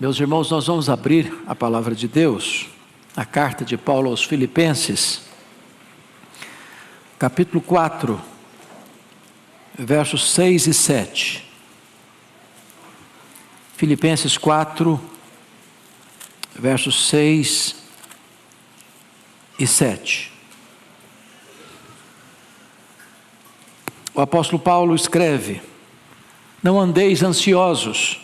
Meus irmãos, nós vamos abrir a palavra de Deus, a carta de Paulo aos Filipenses, capítulo 4, versos 6 e 7. Filipenses 4, versos 6 e 7. O apóstolo Paulo escreve: não andeis ansiosos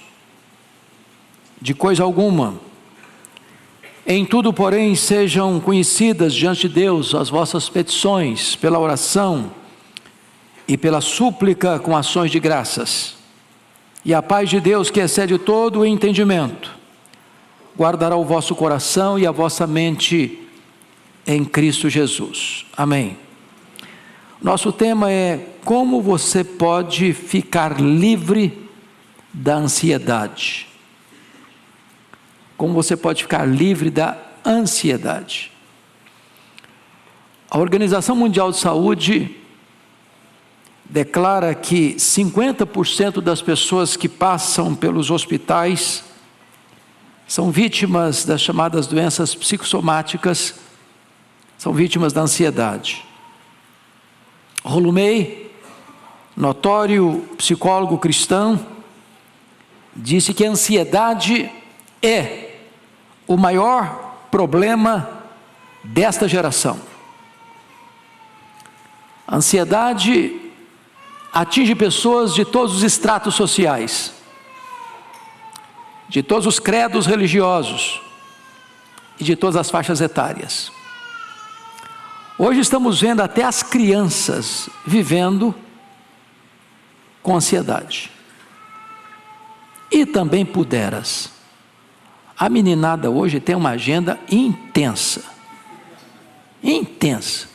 de coisa alguma, em tudo, porém, sejam conhecidas diante de Deus as vossas petições, pela oração e pela súplica com ações de graças. E a paz de Deus, que excede todo o entendimento, guardará o vosso coração e a vossa mente em Cristo Jesus. Amém. Nosso tema é: como você pode ficar livre da ansiedade? Como você pode ficar livre da ansiedade? A Organização Mundial de Saúde declara que 50% das pessoas que passam pelos hospitais são vítimas das chamadas doenças psicossomáticas, são vítimas da ansiedade. Rollo May, notório psicólogo cristão, disse que a ansiedade é o maior problema desta geração. A ansiedade atinge pessoas de todos os estratos sociais, de todos os credos religiosos e de todas as faixas etárias. Hoje estamos vendo até as crianças vivendo com ansiedade. E também puderas. A meninada hoje tem uma agenda intensa. Intensa.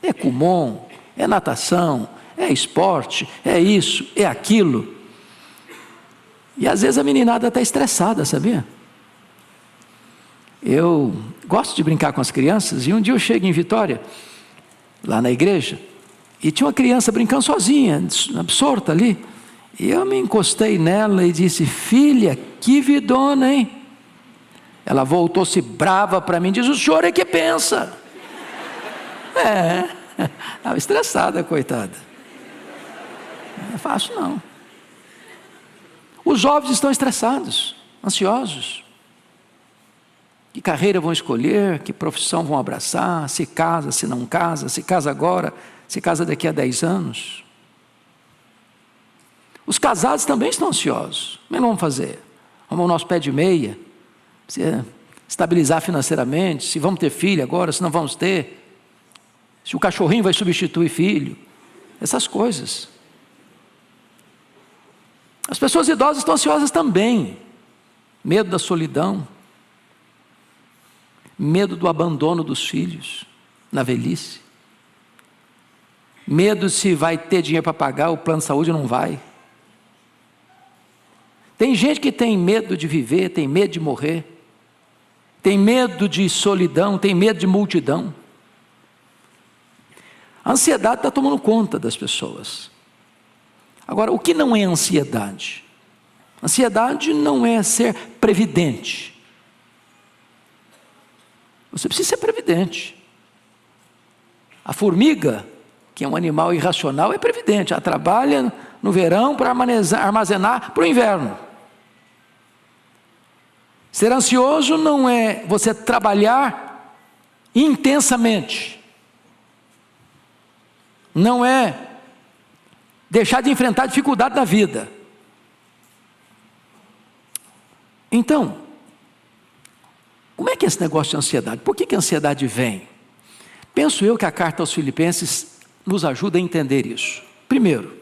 É Kumon, é natação, é esporte, é isso, é aquilo. E às vezes a meninada está estressada, sabia? Eu gosto de brincar com as crianças, e um dia eu chego em Vitória, lá na igreja, e tinha uma criança brincando sozinha, absorta ali, e eu me encostei nela e disse: filha, que vidona, hein? Ela voltou-se brava para mim e diz: o senhor é que pensa. Estava estressada, coitada. Não é fácil não. Os jovens estão estressados, ansiosos. Que carreira vão escolher, que profissão vão abraçar, se casa, se não casa, se casa agora, se casa daqui a 10 anos. Os casados também estão ansiosos. Como é que vamos fazer? Vamos ao nosso pé de meia, se estabilizar financeiramente, se vamos ter filho agora, se não vamos ter, se o cachorrinho vai substituir filho, essas coisas. As pessoas idosas estão ansiosas também, medo da solidão, medo do abandono dos filhos na velhice, medo se vai ter dinheiro para pagar o plano de saúde ou não vai. Tem gente que tem medo de viver, tem medo de morrer, tem medo de solidão, tem medo de multidão. A ansiedade está tomando conta das pessoas. Agora, o que não é ansiedade? Ansiedade não é ser previdente. Você precisa ser previdente. A formiga, que é um animal irracional, é previdente. Ela trabalha no verão para armazenar para o inverno. Ser ansioso não é você trabalhar intensamente. Não é deixar de enfrentar a dificuldade da vida. Então, como é que é esse negócio de ansiedade? Por que a ansiedade vem? Penso eu que a carta aos Filipenses nos ajuda a entender isso. Primeiro,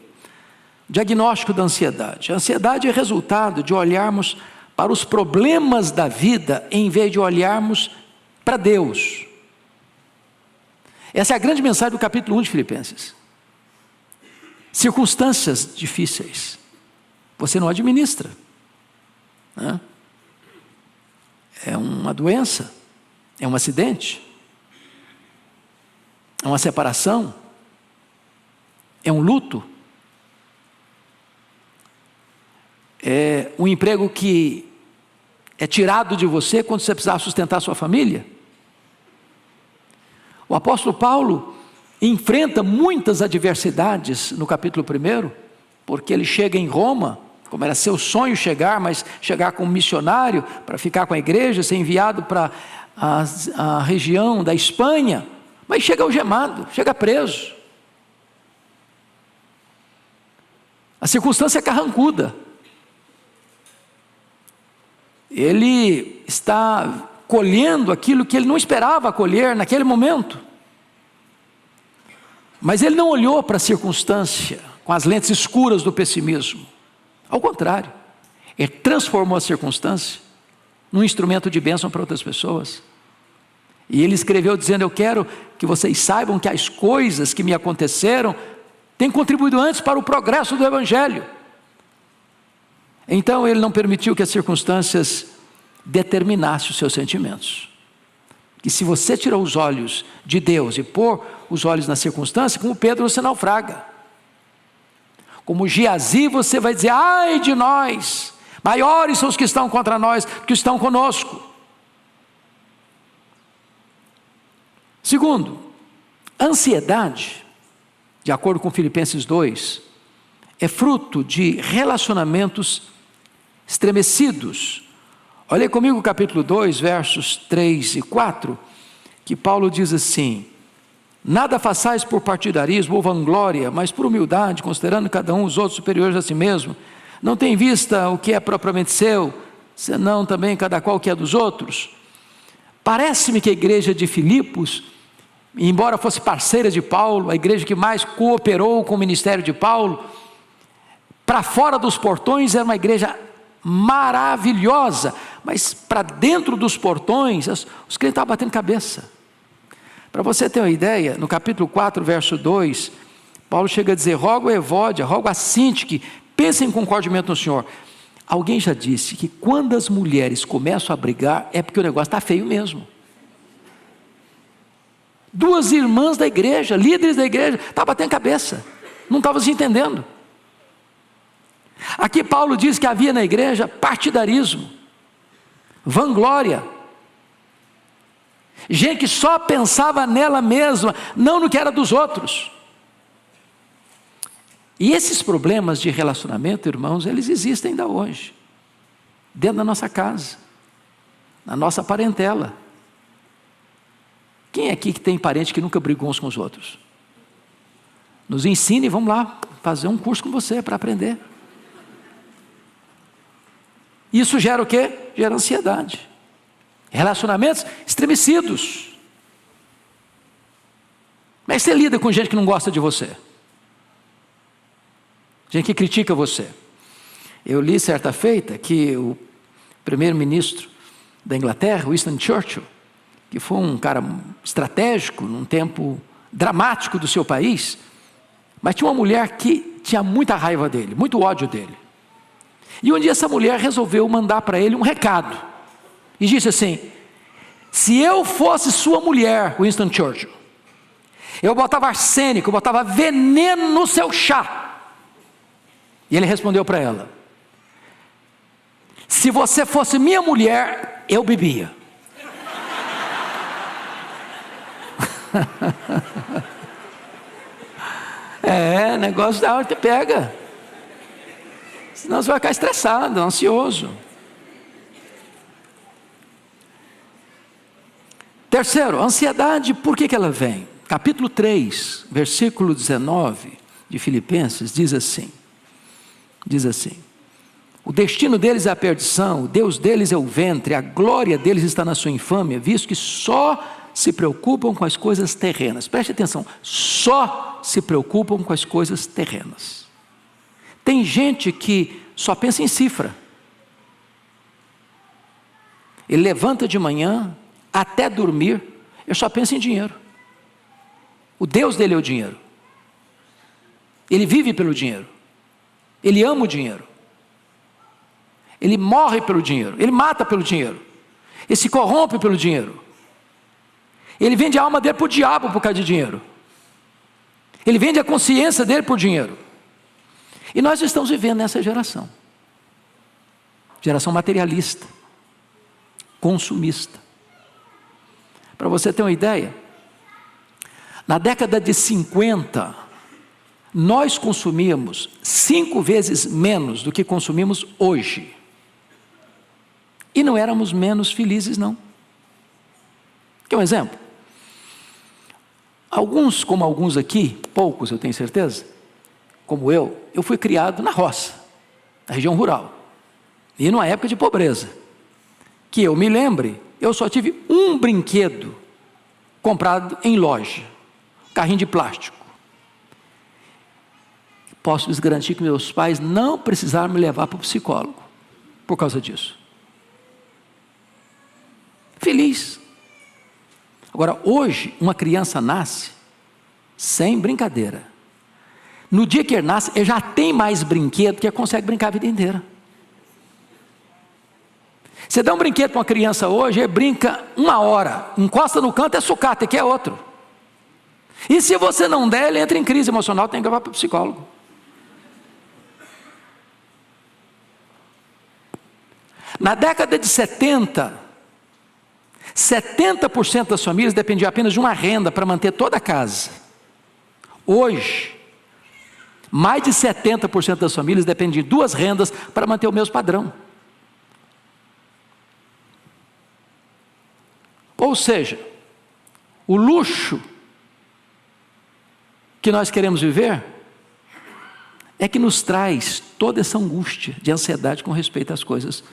diagnóstico da ansiedade. A ansiedade é resultado de olharmos para os problemas da vida em vez de olharmos para Deus. Essa é a grande mensagem do capítulo 1 de Filipenses. Circunstâncias difíceis você não administra, né? É uma doença, é um acidente, é uma separação, é um luto, um emprego que é tirado de você quando você precisar sustentar a sua família. O apóstolo Paulo enfrenta muitas adversidades no capítulo 1, porque ele chega em Roma, como era seu sonho chegar, mas chegar como missionário para ficar com a igreja, ser enviado para a região da Espanha, mas chega algemado, chega preso. A circunstância é carrancuda. Ele está colhendo aquilo que ele não esperava colher naquele momento. Mas ele não olhou para a circunstância com as lentes escuras do pessimismo. Ao contrário, ele transformou a circunstância num instrumento de bênção para outras pessoas. E ele escreveu dizendo: eu quero que vocês saibam que as coisas que me aconteceram têm contribuído antes para o progresso do Evangelho. Então ele não permitiu que as circunstâncias determinassem os seus sentimentos. Que se você tirar os olhos de Deus e pôr os olhos na circunstância, como Pedro, você naufraga. Como Geazi, você vai dizer: ai de nós, maiores são os que estão contra nós que estão conosco. Segundo, ansiedade, de acordo com Filipenses 2, é fruto de relacionamentos estremecidos. Olha comigo o capítulo 2, versos 3 e 4, que Paulo diz assim: nada façais por partidarismo ou vanglória, mas por humildade, considerando cada um os outros superiores a si mesmo. Não tem em vista o que é propriamente seu, senão também cada qual o que é dos outros. Parece-me que a igreja de Filipos, embora fosse parceira de Paulo, a igreja que mais cooperou com o ministério de Paulo, para fora dos portões era uma igreja maravilhosa, mas para dentro dos portões, os crentes estavam batendo cabeça. Para você ter uma ideia, no capítulo 4, verso 2, Paulo chega a dizer: rogo a Evódia, rogo a Sintique, pensem com concordimento no Senhor. Alguém já disse que quando as mulheres começam a brigar, é porque o negócio está feio mesmo. Duas irmãs da igreja, líderes da igreja, estavam batendo cabeça, não estavam se entendendo. Aqui Paulo diz que havia na igreja partidarismo, vanglória, gente que só pensava nela mesma, não no que era dos outros. E esses problemas de relacionamento, irmãos, eles existem ainda hoje, dentro da nossa casa, na nossa parentela. Quem é aqui que tem parente que nunca brigou uns com os outros? Nos ensine, vamos lá, fazer um curso com você para aprender. Isso gera o quê? Gera ansiedade. Relacionamentos estremecidos. Como é que você lida com gente que não gosta de você? Gente que critica você. Eu li certa feita que o primeiro-ministro da Inglaterra, Winston Churchill, que foi um cara estratégico num tempo dramático do seu país, mas tinha uma mulher que tinha muita raiva dele, muito ódio dele. E um dia essa mulher resolveu mandar para ele um recado. E disse assim: se eu fosse sua mulher, Winston Churchill, eu botava arsênico, eu botava veneno no seu chá. E ele respondeu para ela: se você fosse minha mulher, eu bebia. Negócio da hora que pega. Senão você vai ficar estressado, ansioso. Terceiro, ansiedade, por que ela vem? Capítulo 3, versículo 19 de Filipenses diz assim: o destino deles é a perdição, o Deus deles é o ventre, a glória deles está na sua infâmia, visto que só se preocupam com as coisas terrenas. Preste atenção, só se preocupam com as coisas terrenas. Tem gente que só pensa em cifra. Ele levanta de manhã até dormir, ele só pensa em dinheiro. O Deus dele é o dinheiro. Ele vive pelo dinheiro. Ele ama o dinheiro. Ele morre pelo dinheiro. Ele mata pelo dinheiro. Ele se corrompe pelo dinheiro. Ele vende a alma dele para o diabo por causa de dinheiro. Ele vende a consciência dele por dinheiro. E nós estamos vivendo nessa geração. Geração materialista, consumista. Para você ter uma ideia, na década de 50, nós consumíamos 5 vezes menos do que consumimos hoje. E não éramos menos felizes, não. Quer um exemplo? Alguns, como alguns aqui, poucos eu tenho certeza, como eu fui criado na roça, na região rural. E numa época de pobreza. Que eu me lembre, eu só tive um brinquedo comprado em loja. Carrinho de plástico. Posso lhes garantir que meus pais não precisaram me levar para o psicólogo por causa disso. Feliz. Agora, hoje, uma criança nasce sem brincadeira. No dia que ele nasce, ele já tem mais brinquedo que ele consegue brincar a vida inteira. Você dá um brinquedo para uma criança hoje, ele brinca 1 hora, encosta no canto, é sucata, quer outro. E se você não der, ele entra em crise emocional, tem que levar para o psicólogo. Na década de 70, 70% das famílias dependiam apenas de uma renda para manter toda a casa. Hoje, mais de 70% das famílias dependem de 2 rendas para manter o mesmo padrão. Ou seja, o luxo que nós queremos viver é que nos traz toda essa angústia de ansiedade com respeito às coisas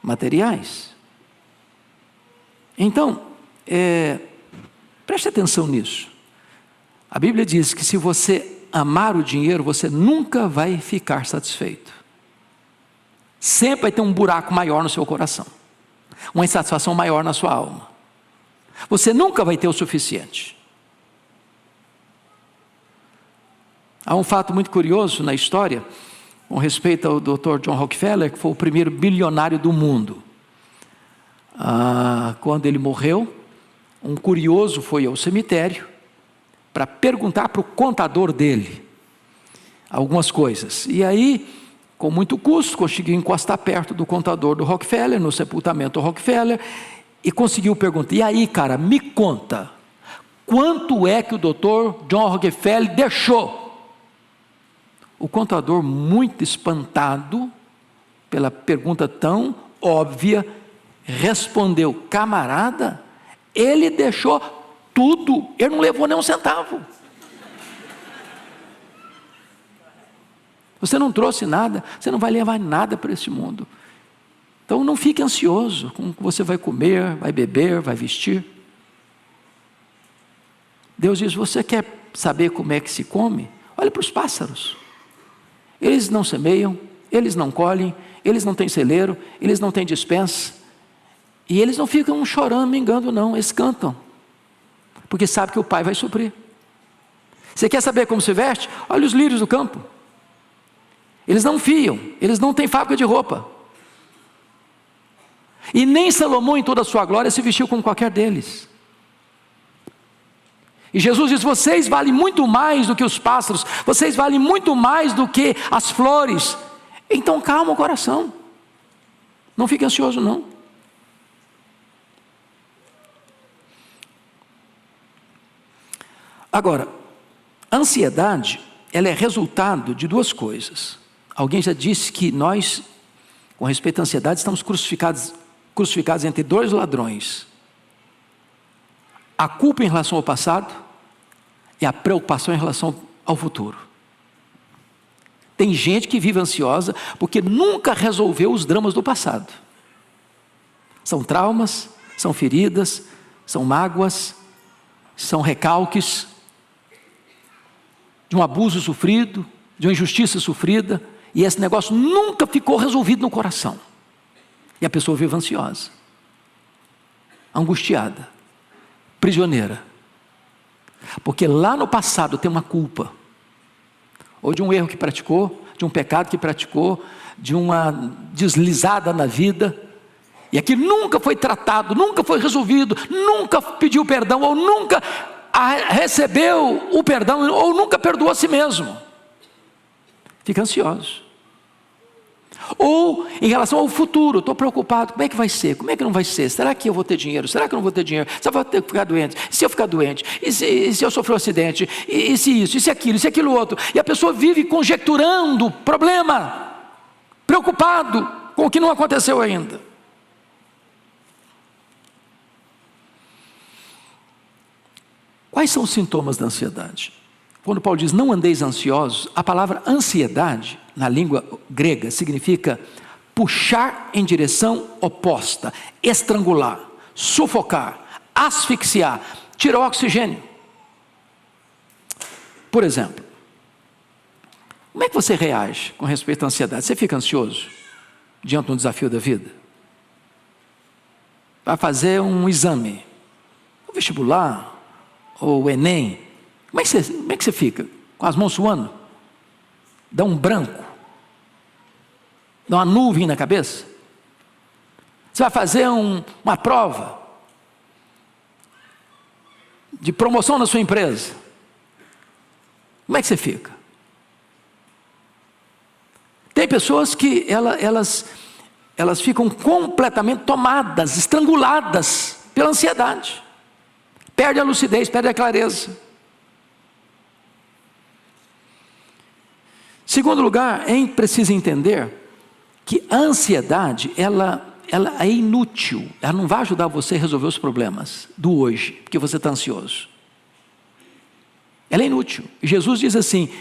materiais. Então, preste atenção nisso. A Bíblia diz que se você amar o dinheiro, você nunca vai ficar satisfeito. Sempre vai ter um buraco maior no seu coração, uma insatisfação maior na sua alma. Você nunca vai ter o suficiente. Há um fato muito curioso na história, com respeito ao Dr. John Rockefeller, que foi o primeiro bilionário do mundo. Quando ele morreu, um curioso foi ao cemitério para perguntar para o contador dele algumas coisas. E aí, com muito custo, conseguiu encostar perto do contador do Rockefeller, no sepultamento do Rockefeller, e conseguiu perguntar: e aí, cara, me conta, quanto é que o Dr. John Rockefeller deixou? O contador, muito espantado pela pergunta tão óbvia, respondeu: camarada, ele deixou tudo, ele não levou nem um centavo. Você não trouxe nada, você não vai levar nada para esse mundo. Então não fique ansioso com o que você vai comer, vai beber, vai vestir. Deus diz: você quer saber como é que se come? Olha para os pássaros. Eles não semeiam, eles não colhem, eles não têm celeiro, eles não têm despensa. E eles não ficam chorando, mingando não, eles cantam. Porque sabe que o Pai vai suprir. Você quer saber como se veste? Olha os lírios do campo. Eles não fiam, eles não têm fábrica de roupa. E nem Salomão em toda a sua glória se vestiu como qualquer deles. E Jesus diz: vocês valem muito mais do que os pássaros, vocês valem muito mais do que as flores. Então calma o coração, não fique ansioso não. Agora, a ansiedade, ela é resultado de 2 coisas. Alguém já disse que nós, com respeito à ansiedade, estamos crucificados entre 2 ladrões: a culpa em relação ao passado e a preocupação em relação ao futuro. Tem gente que vive ansiosa porque nunca resolveu os dramas do passado. São traumas, são feridas, são mágoas, são recalques de um abuso sofrido, de uma injustiça sofrida, e esse negócio nunca ficou resolvido no coração. E a pessoa vive ansiosa, angustiada, prisioneira, porque lá no passado tem uma culpa, ou de um erro que praticou, de um pecado que praticou, de uma deslizada na vida, e aquilo nunca foi tratado, nunca foi resolvido, nunca pediu perdão, ou nunca recebeu o perdão, ou nunca perdoou a si mesmo. Fica ansioso. Ou em relação ao futuro, estou preocupado, como é que vai ser? Como é que não vai ser? Será que eu vou ter dinheiro? Será que eu não vou ter dinheiro? Será que eu vou ter que ficar doente? E se eu ficar doente? E se eu sofrer um acidente? E se isso? E se aquilo? E se aquilo outro? E a pessoa vive conjecturando problema, preocupado com o que não aconteceu ainda. Quais são os sintomas da ansiedade? Quando Paulo diz não andeis ansiosos, a palavra ansiedade, na língua grega, significa puxar em direção oposta, estrangular, sufocar, asfixiar, tirar o oxigênio. Por exemplo, como é que você reage com respeito à ansiedade? Você fica ansioso diante de um desafio da vida? Vai fazer um exame, o vestibular, ou o Enem, como é que você fica? Com as mãos suando? Dá um branco? Dá uma nuvem na cabeça? Você vai fazer uma prova de promoção na sua empresa? Como é que você fica? Tem pessoas que elas ficam completamente tomadas, estranguladas pela ansiedade. Perde a lucidez, perde a clareza. Segundo lugar, é preciso entender que a ansiedade, ela é inútil. Ela não vai ajudar você a resolver os problemas do hoje, porque você está ansioso. Ela é inútil. Jesus diz assim,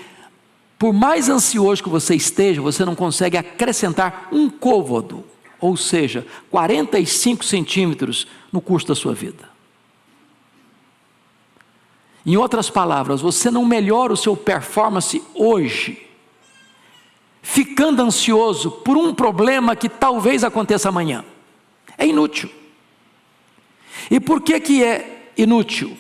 por mais ansioso que você esteja, você não consegue acrescentar um côvado, ou seja, 45 centímetros no curso da sua vida. Em outras palavras, você não melhora o seu performance hoje, ficando ansioso por um problema que talvez aconteça amanhã. É inútil. E por que é inútil?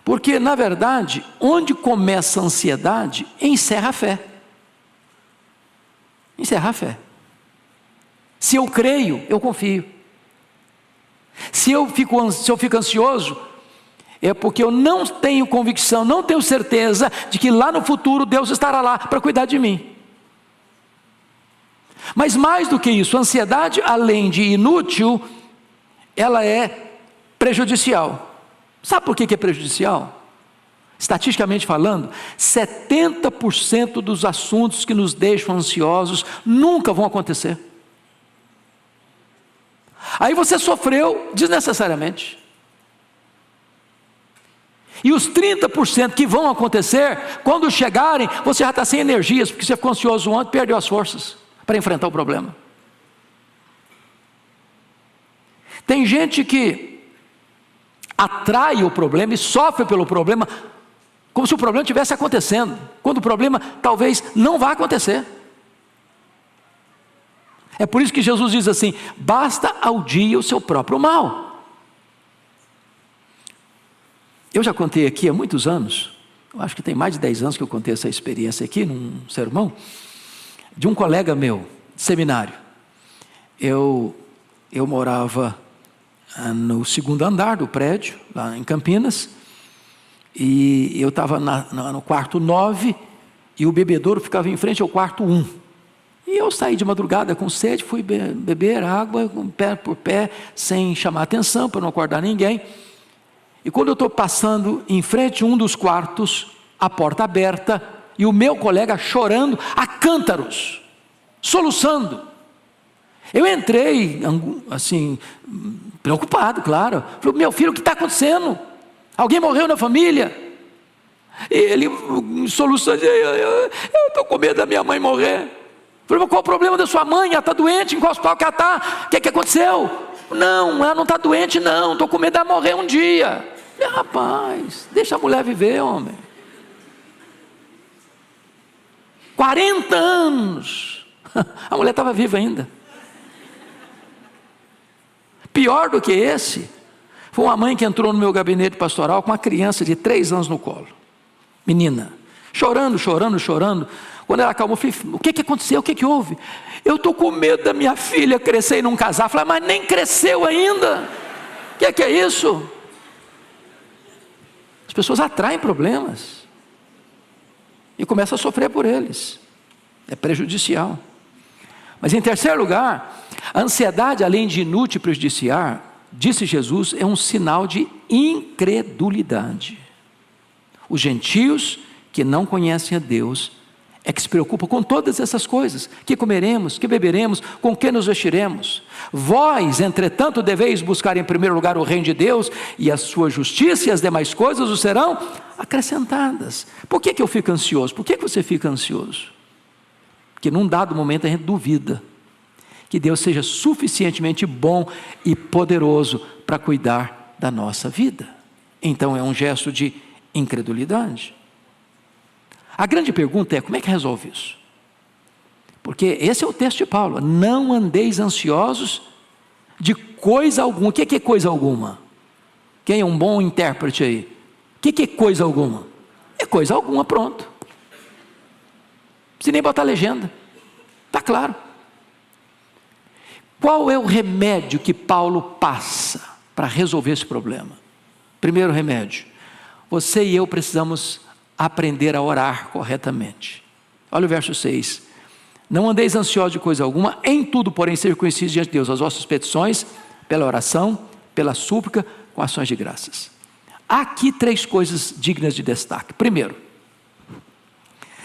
Porque, na verdade, onde começa a ansiedade, encerra a fé. Encerra a fé. Se eu creio, eu confio. Se eu fico ansioso, é porque eu não tenho convicção, não tenho certeza de que lá no futuro Deus estará lá para cuidar de mim. Mas mais do que isso, a ansiedade, além de inútil, ela é prejudicial. Sabe por que é prejudicial? Estatisticamente falando, 70% dos assuntos que nos deixam ansiosos nunca vão acontecer. Aí você sofreu desnecessariamente. E os 30% que vão acontecer, quando chegarem, você já está sem energias, porque você ficou ansioso ontem, perdeu as forças para enfrentar o problema. Tem gente que atrai o problema e sofre pelo problema, como se o problema estivesse acontecendo, quando o problema talvez não vá acontecer. É por isso que Jesus diz assim, basta ao dia o seu próprio mal. Eu já contei aqui há muitos anos, eu acho que tem mais de 10 anos que eu contei essa experiência aqui, num sermão, de um colega meu, de seminário. Eu morava no segundo andar do prédio, lá em Campinas, e eu estava no quarto 9, e o bebedouro ficava em frente ao quarto 1. E eu saí de madrugada com sede, fui beber água, pé por pé, sem chamar atenção, para não acordar ninguém. E quando eu estou passando em frente a um dos quartos, a porta aberta, e o meu colega chorando a cântaros, soluçando. Eu entrei, assim, preocupado, claro. Falei, meu filho, o que está acontecendo? Alguém morreu na família? E ele, soluçando, eu estou com medo da minha mãe morrer. Falei, qual o problema da sua mãe? Ela está doente, em qual hospital que ela está? O que aconteceu? Não, ela não está doente não, estou com medo de ela morrer um dia. Falei, rapaz, deixa a mulher viver, homem. 40 anos, a mulher estava viva ainda. Pior do que esse, foi uma mãe que entrou no meu gabinete pastoral com uma criança de 3 anos no colo, menina, chorando. Quando ela acalmou, eu falei, o que aconteceu, o que houve? Eu estou com medo da minha filha crescer e não casar. Falei, mas nem cresceu ainda, o que é isso? As pessoas atraem problemas e começam a sofrer por eles. é prejudicial. Mas em terceiro lugar, a ansiedade, além de inútil e prejudicial, disse Jesus, é um sinal de incredulidade. Os gentios que não conhecem a Deus é que se preocupam com todas essas coisas: que comeremos, que beberemos, com que nos vestiremos. Vós, entretanto, deveis buscar em primeiro lugar o reino de Deus e a sua justiça, e as demais coisas os serão acrescentadas. Por que eu fico ansioso? Por que você fica ansioso? Porque num dado momento a gente duvida que Deus seja suficientemente bom e poderoso para cuidar da nossa vida. Então é um gesto de incredulidade. A grande pergunta é: como é que resolve isso? Porque esse é o texto de Paulo: não andeis ansiosos de coisa alguma. O que é coisa alguma? Quem é um bom intérprete aí? O que é coisa alguma? É coisa alguma, pronto. Não precisa nem botar legenda, está claro. Qual é o remédio que Paulo passa para resolver esse problema? Primeiro remédio: você e eu precisamos aprender a orar corretamente. Olha o verso 6. Não andeis ansiosos de coisa alguma, em tudo, porém, sejam conhecidos diante de Deus as vossas petições, pela oração, pela súplica, com ações de graças. Há aqui 3 coisas dignas de destaque. Primeiro,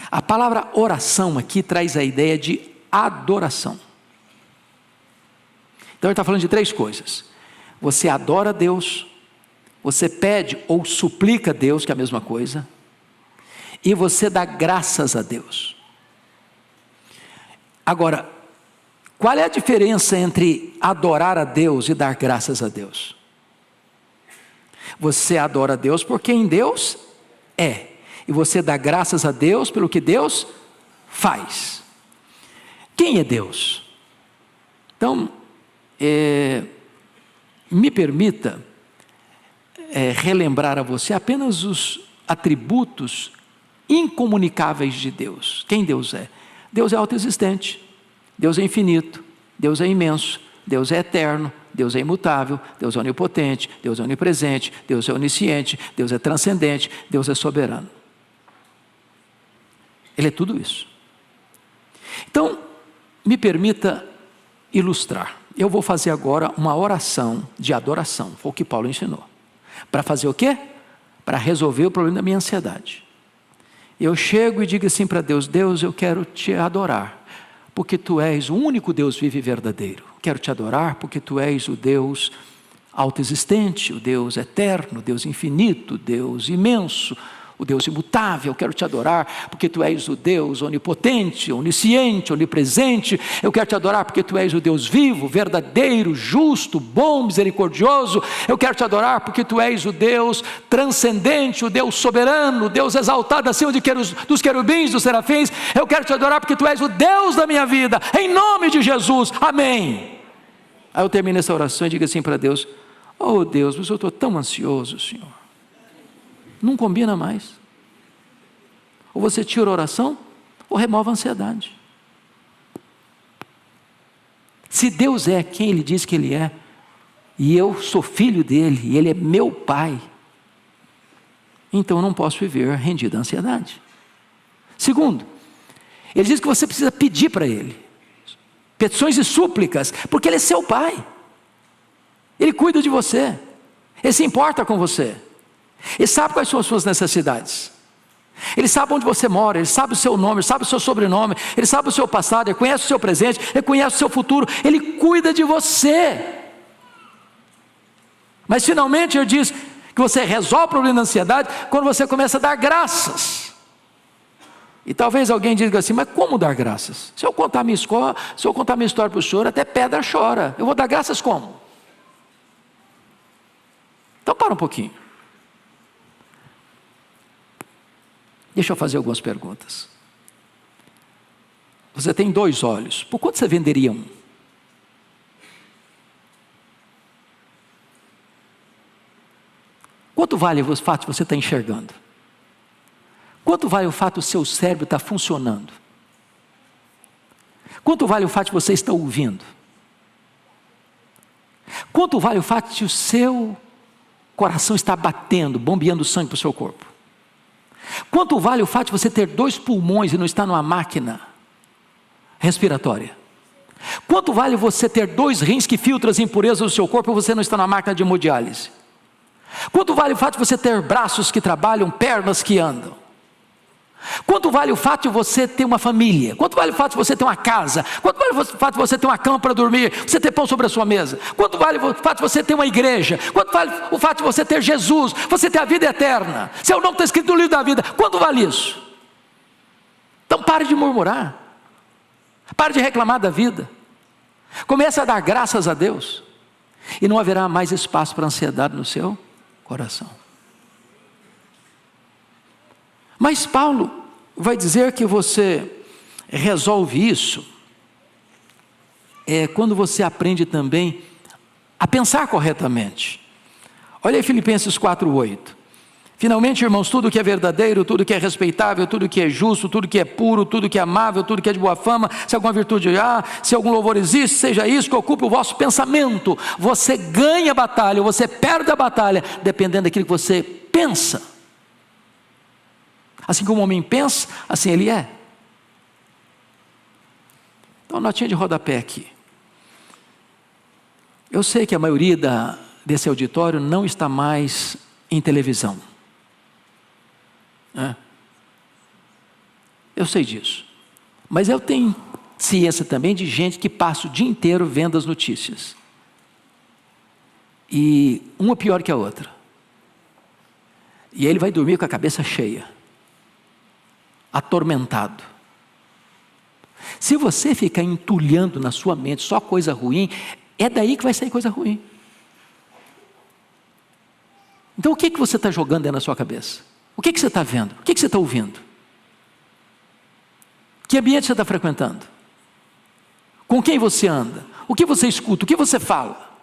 a palavra oração aqui traz a ideia de adoração. Então ele está falando de 3 coisas: você adora a Deus, você pede ou suplica a Deus, que é a mesma coisa, e você dá graças a Deus. Agora, qual é a diferença entre adorar a Deus e dar graças a Deus? Você adora a Deus por quem Deus é, e você dá graças a Deus pelo que Deus faz. Quem é Deus? Então, me permita relembrar a você apenas os atributos incomunicáveis de Deus. Quem Deus é? Deus é autoexistente, Deus é infinito, Deus é imenso, Deus é eterno, Deus é imutável, Deus é onipotente, Deus é onipresente, Deus é onisciente, Deus é transcendente, Deus é soberano. Ele é tudo isso. Então, me permita ilustrar. Eu vou fazer agora uma oração de adoração, foi o que Paulo ensinou. Para fazer o quê? Para resolver o problema da minha ansiedade. Eu chego e digo assim para Deus: Deus, eu quero te adorar, porque Tu és o único Deus vivo e verdadeiro. Quero te adorar porque Tu és o Deus autoexistente, o Deus eterno, o Deus infinito, o Deus imenso, o Deus imutável. Eu quero te adorar porque Tu és o Deus onipotente, onisciente, onipresente. Eu quero te adorar porque Tu és o Deus vivo, verdadeiro, justo, bom, misericordioso. Eu quero te adorar porque Tu és o Deus transcendente, o Deus soberano, o Deus exaltado acima dos querubins, dos serafins. Eu quero te adorar porque Tu és o Deus da minha vida, em nome de Jesus, amém. Aí eu termino essa oração e digo assim para Deus: oh Deus, mas eu estou tão ansioso, Senhor. Não combina mais. Ou você tira a oração, ou remove a ansiedade. Se Deus é quem Ele diz que Ele é, e eu sou filho dEle, e Ele é meu Pai, então eu não posso viver rendido à ansiedade. Segundo, Ele diz que você precisa pedir para Ele petições e súplicas, porque Ele é seu Pai. Ele cuida de você, Ele se importa com você. Ele sabe quais são as suas necessidades. Ele sabe onde você mora, Ele sabe o seu nome, Ele sabe o seu sobrenome, Ele sabe o seu passado, Ele conhece o seu presente, Ele conhece o seu futuro, Ele cuida de você. Mas finalmente Ele diz que você resolve o problema da ansiedade quando você começa a dar graças. E talvez alguém diga assim: mas como dar graças? Se eu contar minha história para o senhor, até pedra chora. Eu vou dar graças como? Então para um pouquinho. Deixa eu fazer algumas perguntas. Você tem 2 olhos, por quanto você venderia um? Quanto vale o fato de você estar enxergando? Quanto vale o fato do seu cérebro estar funcionando? Quanto vale o fato de você estar ouvindo? Quanto vale o fato de o seu coração estar batendo, bombeando sangue para o seu corpo? Quanto vale o fato de você ter 2 pulmões e não estar numa máquina respiratória. Quanto vale você ter 2 rins que filtram as impurezas do seu corpo e você não está na máquina de hemodiálise? Quanto vale o fato de você ter braços que trabalham, pernas que andam? Quanto vale o fato de você ter uma família? Quanto vale o fato de você ter uma casa? Quanto vale o fato de você ter uma cama para dormir? Você ter pão sobre a sua mesa? Quanto vale o fato de você ter uma igreja? Quanto vale o fato de você ter Jesus? Você ter a vida eterna? Seu nome está escrito no livro da vida. Quanto vale isso? Então pare de murmurar. Pare de reclamar da vida. Comece a dar graças a Deus. E não haverá mais espaço para ansiedade no seu coração. Mas Paulo vai dizer que você resolve isso quando você aprende também a pensar corretamente. Olha aí Filipenses 4:8. Finalmente, irmãos, tudo que é verdadeiro, tudo que é respeitável, tudo que é justo, tudo que é puro, tudo que é amável, tudo que é de boa fama, se alguma virtude há, se algum louvor existe, seja isso que ocupe o vosso pensamento. Você ganha a batalha, ou você perde a batalha, dependendo daquilo que você pensa. Assim como o homem pensa, assim ele é. Então, notinha de rodapé aqui. Eu sei que a maioria desse auditório não está mais em televisão. Eu sei disso. Mas eu tenho ciência também de gente que passa o dia inteiro vendo as notícias. E uma pior que a outra. E aí ele vai dormir com a cabeça cheia. Atormentado. Se você ficar entulhando na sua mente só coisa ruim, é daí que vai sair coisa ruim. Então o que você está jogando dentro da sua cabeça? O que você está vendo? O que você está ouvindo? Que ambiente você está frequentando? Com quem você anda? O que você escuta? O que você fala?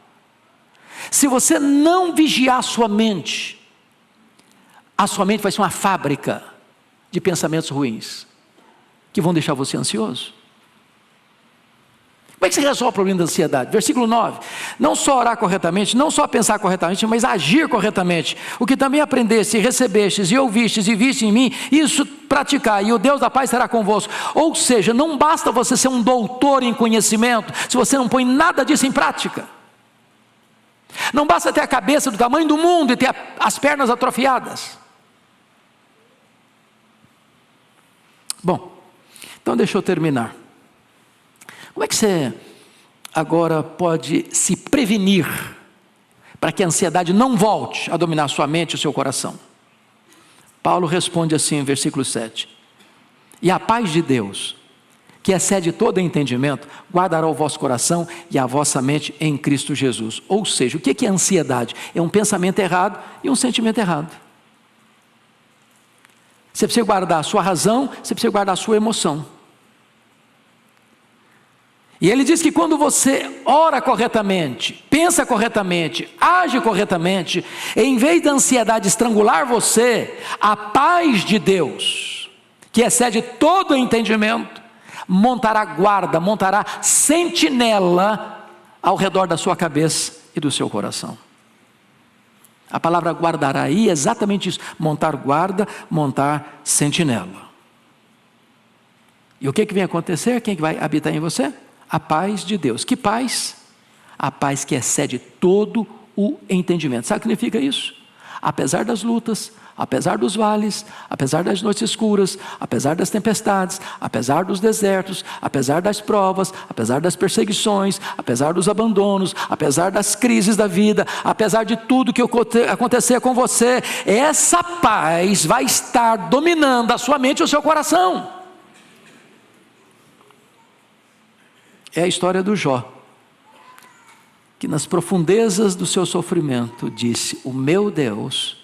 Se você não vigiar a sua mente vai ser uma fábrica de pensamentos ruins, que vão deixar você ansioso. Como é que você resolve o problema da ansiedade? Versículo 9, não só orar corretamente, não só pensar corretamente, mas agir corretamente. O que também aprendeste, recebestes e ouvistes e viste em mim, isso praticar, e o Deus da paz será convosco. Ou seja, não basta você ser um doutor em conhecimento, se você não põe nada disso em prática. Não basta ter a cabeça do tamanho do mundo e ter as pernas atrofiadas. Bom, então deixa eu terminar. Como é que você agora pode se prevenir para que a ansiedade não volte a dominar a sua mente e o seu coração? Paulo responde assim em versículo 7. E a paz de Deus, que excede todo entendimento, guardará o vosso coração e a vossa mente em Cristo Jesus. Ou seja, o que é ansiedade? É um pensamento errado e um sentimento errado. Você precisa guardar a sua razão, você precisa guardar a sua emoção. E ele diz que quando você ora corretamente, pensa corretamente, age corretamente, em vez da ansiedade estrangular você, a paz de Deus, que excede todo entendimento, montará guarda, montará sentinela ao redor da sua cabeça e do seu coração. A palavra guardará aí é exatamente isso, montar guarda, montar sentinela. E o que vem acontecer? Quem vai habitar em você? A paz de Deus. Que paz? A paz que excede todo o entendimento. Sabe o que significa isso? Apesar das lutas, apesar dos vales, apesar das noites escuras, apesar das tempestades, apesar dos desertos, apesar das provas, apesar das perseguições, apesar dos abandonos, apesar das crises da vida, apesar de tudo que acontecer com você, essa paz vai estar dominando a sua mente e o seu coração. É a história do Jó, que nas profundezas do seu sofrimento disse: o meu Deus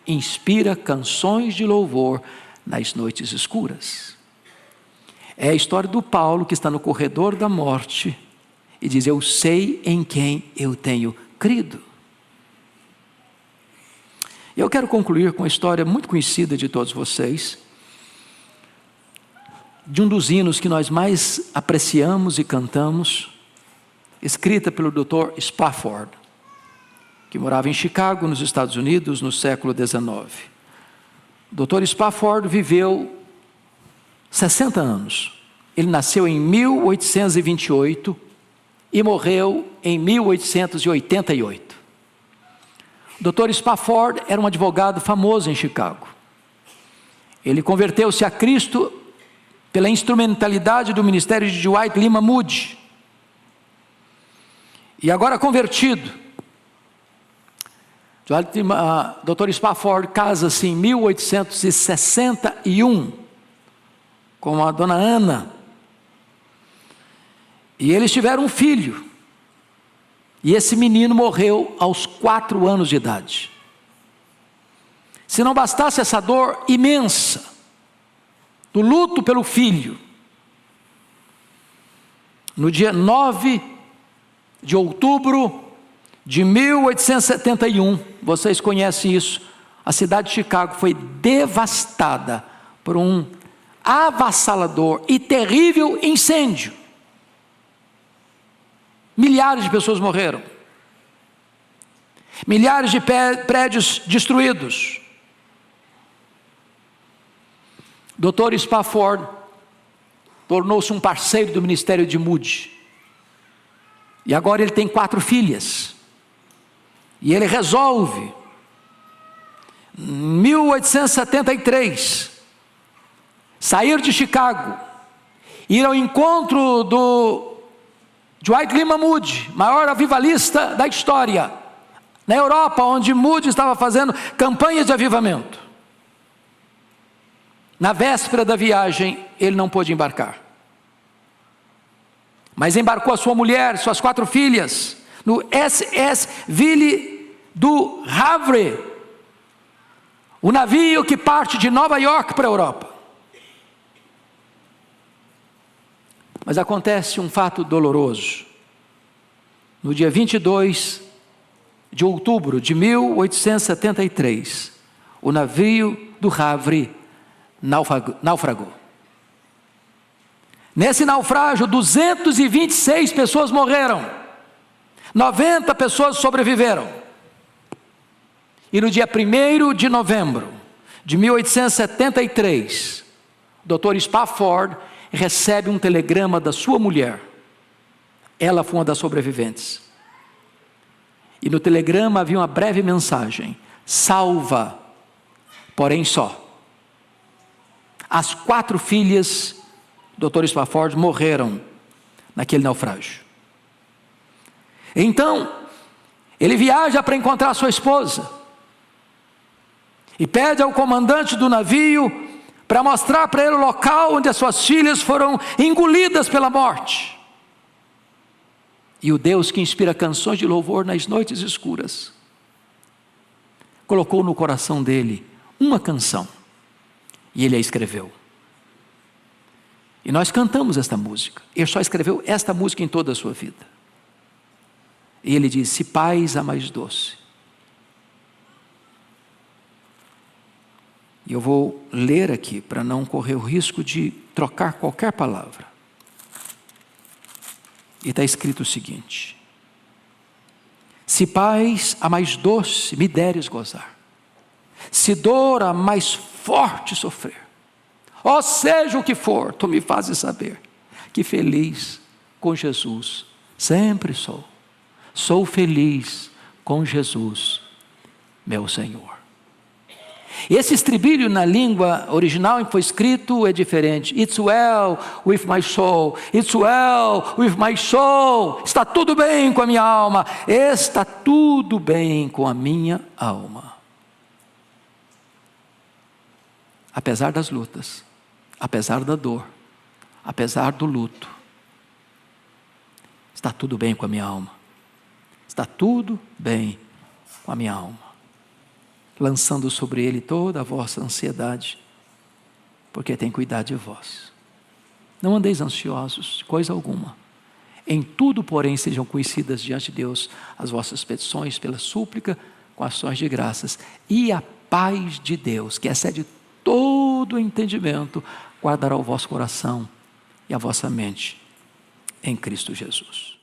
inspira canções de louvor nas noites escuras. É a história do Paulo, que está no corredor da morte e diz: eu sei em quem eu tenho crido. Eu quero concluir com uma história muito conhecida de todos vocês, de um dos hinos que nós mais apreciamos e cantamos, escrita pelo Dr. Spafford, que morava em Chicago, nos Estados Unidos, no século XIX. O Dr. Spafford viveu 60 anos. Ele nasceu em 1828 e morreu em 1888. O Dr. Spafford era um advogado famoso em Chicago. Ele converteu-se a Cristo pela instrumentalidade do ministério de Dwight Lima Moody. E agora convertido, Dr. Spafford casa-se em 1861 com a dona Ana. E eles tiveram um filho. E esse menino morreu aos 4 anos de idade. Se não bastasse essa dor imensa do luto pelo filho, no dia 9 de outubro de 1871, vocês conhecem isso, a cidade de Chicago foi devastada por um avassalador e terrível incêndio. Milhares de pessoas morreram. Milhares de prédios destruídos. Dr. Spafford tornou-se um parceiro do ministério de Moody. E agora ele tem 4 filhas. E ele resolve, em 1873, sair de Chicago, ir ao encontro do Dwight Lima Moody, maior avivalista da história, na Europa, onde Moody estava fazendo campanhas de avivamento. Na véspera da viagem, ele não pôde embarcar. Mas embarcou a sua mulher, suas 4 filhas, no SS Ville du Havre, o navio que parte de Nova York para a Europa. Mas acontece um fato doloroso. No dia 22 de outubro de 1873, o navio do Havre naufragou. Nesse naufrágio, 226 pessoas morreram. 90 pessoas sobreviveram. E no dia 1º de novembro de 1873, Dr. Spafford recebe um telegrama da sua mulher. Ela foi uma das sobreviventes. E no telegrama havia uma breve mensagem: salva, porém só. As 4 filhas do Dr. Spafford morreram naquele naufrágio. Então, ele viaja para encontrar sua esposa e pede ao comandante do navio para mostrar para ele o local onde as suas filhas foram engolidas pela morte. E o Deus que inspira canções de louvor nas noites escuras colocou no coração dele uma canção, e ele a escreveu. E nós cantamos esta música. Ele só escreveu esta música em toda a sua vida. E ele diz: se paz a mais doce. E eu vou ler aqui para não correr o risco de trocar qualquer palavra. E está escrito o seguinte: se paz a mais doce me deres gozar, se dor a mais forte sofrer, ó seja o que for, tu me fazes saber que feliz com Jesus sempre sou. Sou feliz com Jesus, meu Senhor. Esse estribilho na língua original em que foi escrito é diferente. It's well with my soul. It's well with my soul. Está tudo bem com a minha alma. Está tudo bem com a minha alma. Apesar das lutas, apesar da dor, apesar do luto, está tudo bem com a minha alma. Está tudo bem com a minha alma. Lançando sobre ele toda a vossa ansiedade, porque tem cuidado de vós. Não andeis ansiosos de coisa alguma. Em tudo, porém, sejam conhecidas diante de Deus as vossas petições pela súplica, com ações de graças. E a paz de Deus, que excede todo o entendimento, guardará o vosso coração e a vossa mente em Cristo Jesus.